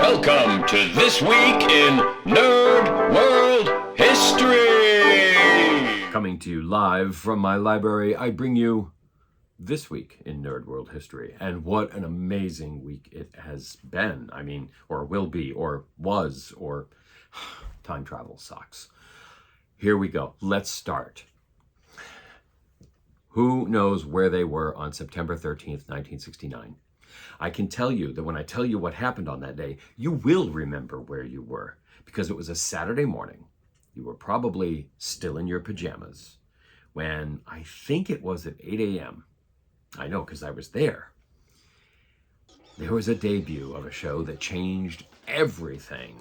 Welcome to This Week in Nerd World History! Coming to you live from my library, I bring you This Week in Nerd World History. And what an amazing week it has been. I mean, or will be, or was, or time travel sucks. Here we go. Let's start. Who knows where they were on September 13th, 1969? I can tell you that when I tell you what happened on that day, you will remember where you were, because it was a Saturday morning. You were probably still in your pajamas when I think it was at 8 a.m. I know, because I was there. There was a debut of a show that changed everything.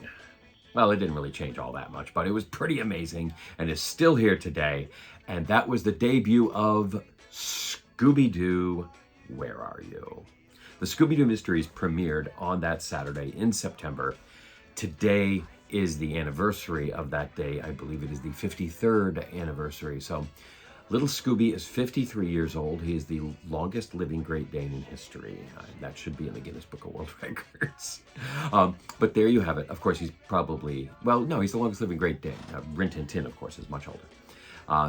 Well, it didn't really change all that much, but it was pretty amazing and is still here today. And that was the debut of Scooby-Doo, Where Are You? The Scooby-Doo Mysteries premiered on that Saturday in September. Today is the anniversary of that day. I believe it is the 53rd anniversary. So little Scooby is 53 years old. He is the longest living Great Dane in history. That should be in the Guinness Book of World Records. But there you have it. Of course, he's probably, well, no, he's the longest living Great Dane. Rin Tin Tin, of course, is much older.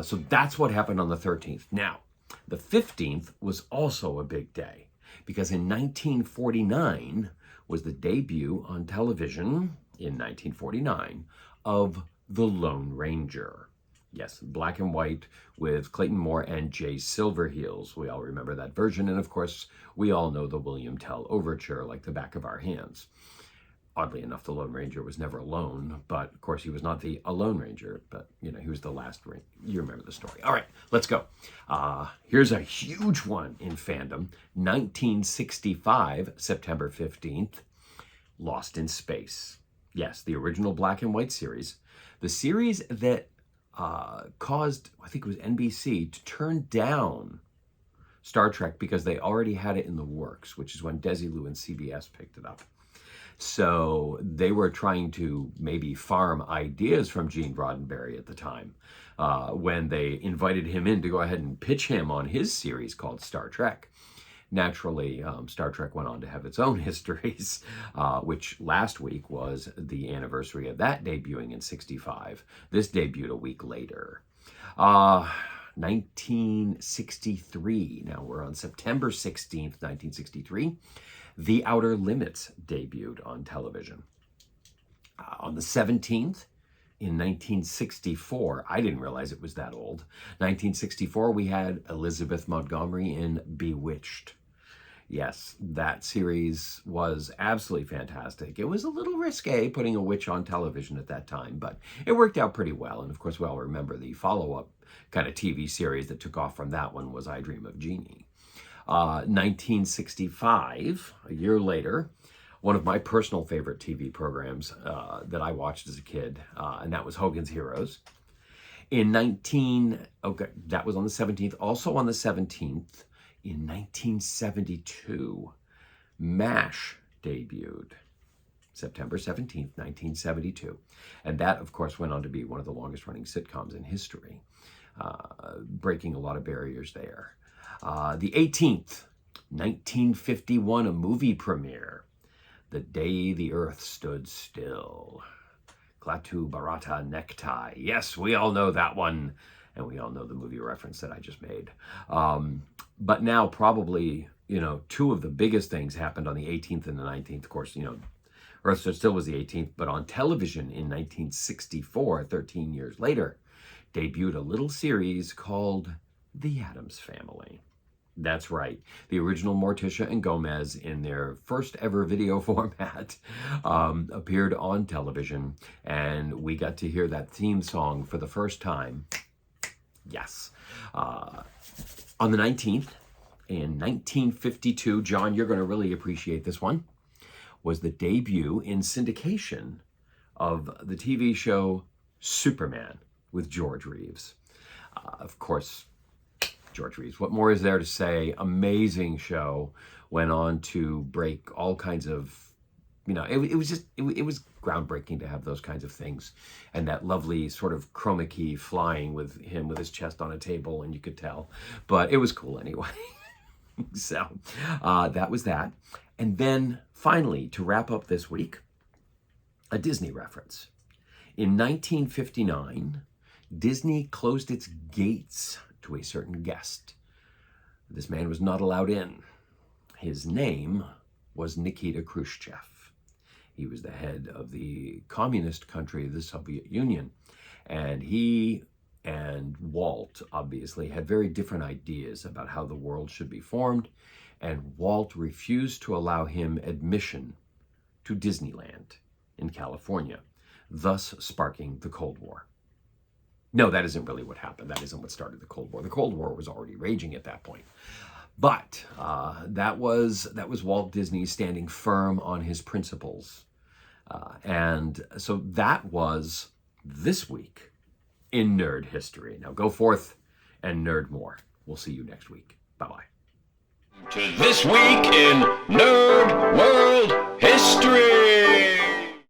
So that's what happened on the 13th. Now, the 15th was also a big day, because in 1949 was the debut on television, in 1949, of The Lone Ranger. Yes, black and white with Clayton Moore and Jay Silverheels. We all remember that version. And of course, we all know the William Tell Overture like the back of our hands. Oddly enough, the Lone Ranger was never alone, but of course he was not the Lone Ranger, but you know, he was the last Ranger. You remember the story. All right, let's go. Here's a huge one in fandom. 1965, September 15th, Lost in Space. Yes, the original black and white series. The series that caused, I think it was NBC, to turn down Star Trek because they already had it in the works, which is when Desilu and CBS picked it up. So they were trying to maybe farm ideas from Gene Roddenberry at the time when they invited him in to go ahead and pitch him on his series called Star Trek. Naturally, Star Trek went on to have its own histories, which last week was the anniversary of that debuting in 65. This debuted a week later. 1963. Now we're on September 16th, 1963. The Outer Limits debuted on television. On the 17th, in 1964, I didn't realize it was that old. 1964, we had Elizabeth Montgomery in Bewitched. Yes, that series was absolutely fantastic. It was a little risque putting a witch on television at that time, but it worked out pretty well. And of course, we all remember the follow-up kind of TV series that took off from that one was I Dream of Jeannie. 1965, a year later, one of my personal favorite TV programs that I watched as a kid, and that was Hogan's Heroes. That was on the 17th. Also on the 17th, in 1972, MASH debuted. September 17th, 1972. And that, of course, went on to be one of the longest running sitcoms in history, breaking a lot of barriers there. The 18th, 1951, a movie premiere. The Day the Earth Stood Still. Klaatu Barada Necktie. Yes, we all know that one. And we all know the movie reference that I just made. But now probably, you know, two of the biggest things happened on the 18th and the 19th. Of course, you know, Earth Stood Still was the 18th. But on television in 1964, 13 years later, debuted a little series called The Addams Family. That's right. The original Morticia and Gomez, in their first ever video format, appeared on television, and we got to hear that theme song for the first time. Yes. On the 19th, in 1952, John, you're going to really appreciate this one, was the debut in syndication of the TV show Superman with George Reeves. Of course, George Reeves. What more is there to say? Amazing show. Went on to break all kinds of, you know, it was groundbreaking to have those kinds of things. And that lovely sort of chroma key flying with him with his chest on a table, and you could tell. But it was cool anyway. So that was that. And then finally, to wrap up this week, a Disney reference. In 1959, Disney closed its gates to a certain guest. This man was not allowed in. His name was Nikita Khrushchev. He was the head of the communist country of the Soviet Union. And he and Walt, obviously, had very different ideas about how the world should be formed. And Walt refused to allow him admission to Disneyland in California, thus sparking the Cold War. No, that isn't really what happened. That isn't what started the Cold War. The Cold War was already raging at that point. But that was Walt Disney standing firm on his principles. And so that was this week in nerd history. Now go forth and nerd more. We'll see you next week. Bye-bye. To This Week in Nerd World History.